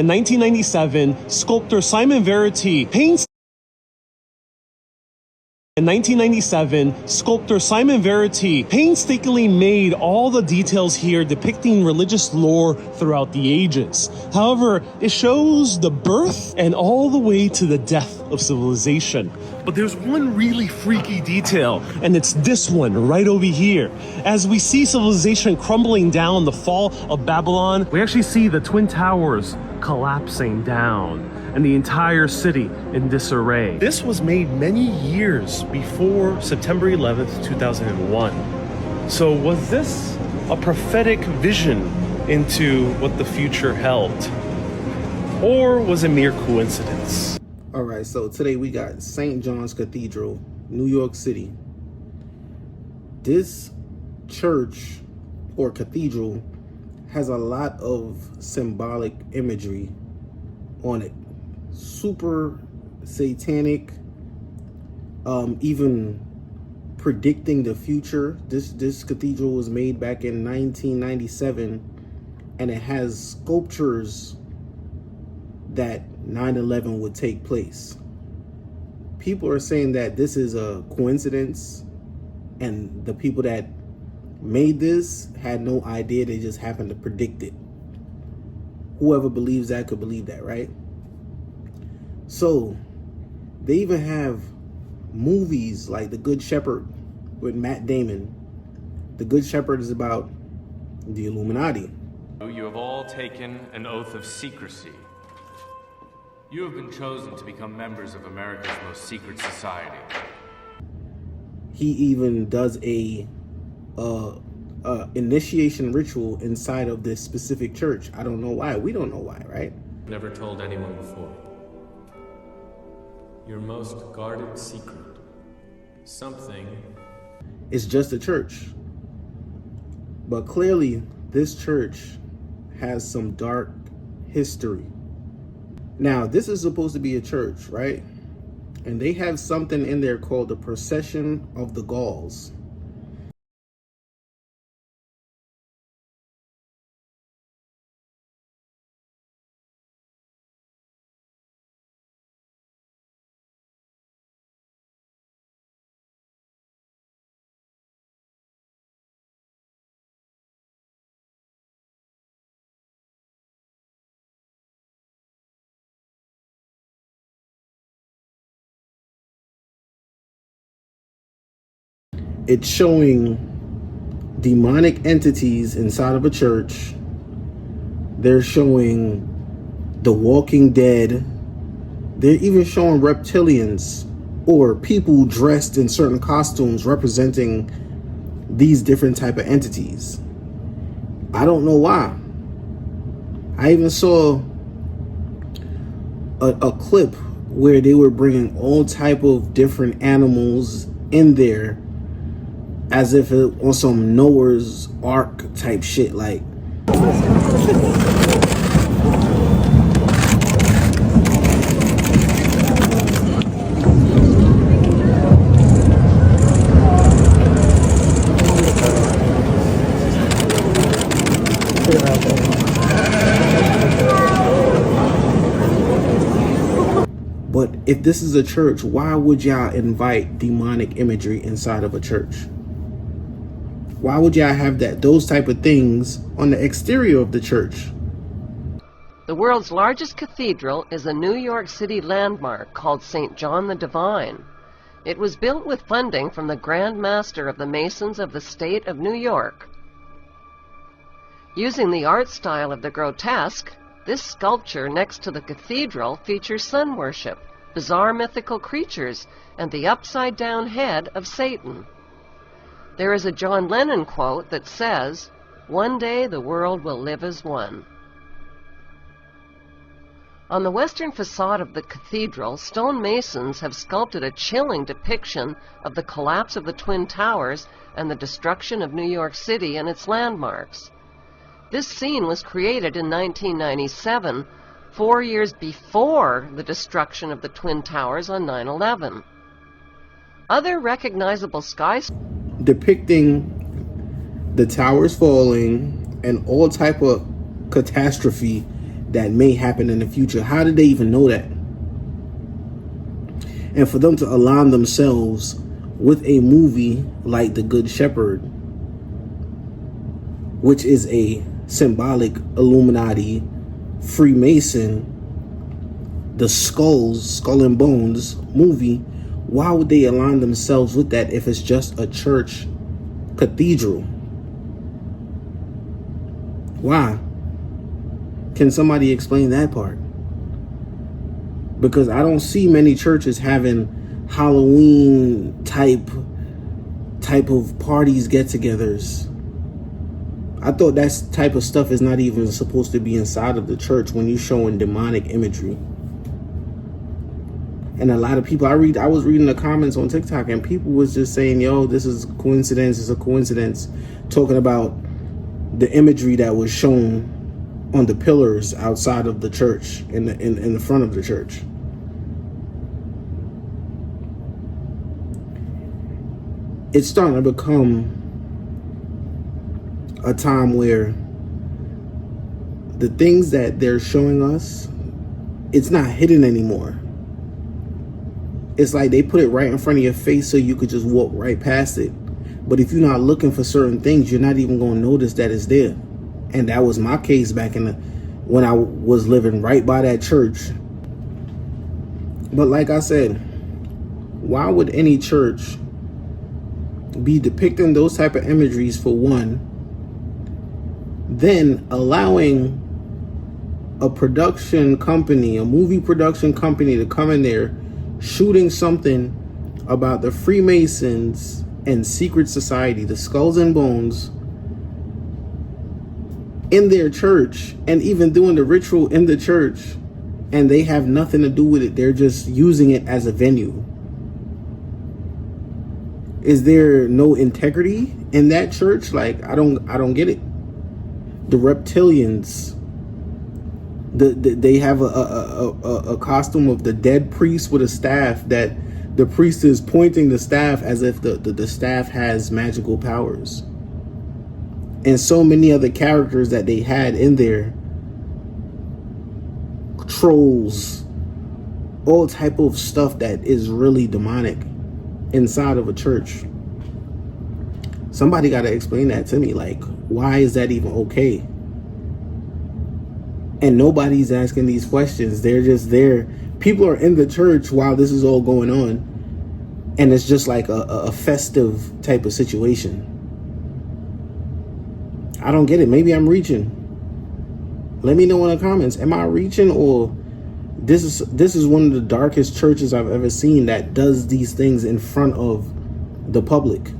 In 1997, sculptor Simon Verity paints In 1997, sculptor Simon Verity painstakingly made all the details here depicting religious lore throughout the ages. However, it shows the birth and all the way to the death of civilization. But there's one really freaky detail, and it's this one right over here. As we see civilization crumbling down, the fall of Babylon, we actually see the Twin Towers collapsing down and the entire city in disarray. This was made many years before September 11th, 2001. So was this a prophetic vision into what the future held? Or was it mere coincidence? All right, so today we got St. John's Cathedral, New York City. This church or cathedral has a lot of symbolic imagery on it. Super satanic, even predicting the future. This cathedral was made back in 1997, and it has sculptures that 9/11 would take place. People are saying that this is a coincidence, and the people that made this had no idea, they just happened to predict it. Whoever believes that could believe that, right? So they even have movies like The Good Shepherd with Matt Damon. The Good Shepherd is about the Illuminati. You have all taken an oath of secrecy. You have been chosen to become members of America's most secret society. He even does a initiation ritual inside of this specific church. I don't know why. We don't know why, right? Never told anyone before. Your most guarded secret. Something. It's just a church. But clearly, this church has some dark history. Now, this is supposed to be a church, right? And they have something in there called the Procession of the Gauls. It's showing demonic entities inside of a church. They're showing the Walking Dead. They're even showing reptilians or people dressed in certain costumes representing these different type of entities. I don't know why. I even saw a clip where they were bringing all type of different animals in there, as if it was some Noah's Ark type shit, like. But if this is a church, why would y'all invite demonic imagery inside of a church? Why would y'all have those type of things on the exterior of the church? The world's largest cathedral is a New York City landmark called St. John the Divine. It was built with funding from the Grand Master of the Masons of the state of New York. Using the art style of the grotesque, this sculpture next to the cathedral features sun worship, bizarre mythical creatures, and the upside-down head of Satan. There is a John Lennon quote that says, "One day the world will live as one." On the western facade of the cathedral, stonemasons have sculpted a chilling depiction of the collapse of the Twin Towers and the destruction of New York City and its landmarks. This scene was created in 1997, 4 years before the destruction of the Twin Towers on 9/11. Other recognizable skyscrapers depicting the towers falling and all type of catastrophe that may happen in the future. How did they even know that? And for them to align themselves with a movie like The Good Shepherd, which is a symbolic Illuminati, Freemason, the Skull and Bones movie, why would they align themselves with that if it's just a church cathedral? Why? Can somebody explain that part? Because I don't see many churches having Halloween type of parties, get-togethers. I thought that type of stuff is not even supposed to be inside of the church when you're showing demonic imagery. And a lot of people, I was reading the comments on TikTok, and people was just saying, yo, this is a coincidence, it's a coincidence, talking about the imagery that was shown on the pillars outside of the church, in the front of the church. It's starting to become a time where the things that they're showing us, it's not hidden anymore. It's like they put it right in front of your face so you could just walk right past it. But if you're not looking for certain things, you're not even going to notice that it's there. And that was my case back when I was living right by that church. But like I said, why would any church be depicting those type of imageries, for one, then allowing a production company, a movie production company, to come in there shooting something about the Freemasons and secret society, the Skulls and Bones, in their church, and even doing the ritual in the church, and they have nothing to do with it. They're just using it as a venue. Is there no integrity in that church? Like, I don't get it. The reptilians, they have a costume of the dead priest with a staff, that the priest is pointing the staff as if the staff has magical powers. And so many other characters that they had in there, trolls, all type of stuff that is really demonic inside of a church. Somebody got to explain that to me. Like, why is that even okay? And nobody's asking these questions. They're just there. People are in the church while this is all going on, and it's just like a festive type of situation. I don't get it. Maybe I'm reaching. Let me know in the comments. Am I reaching, or this is one of the darkest churches I've ever seen that does these things in front of the public?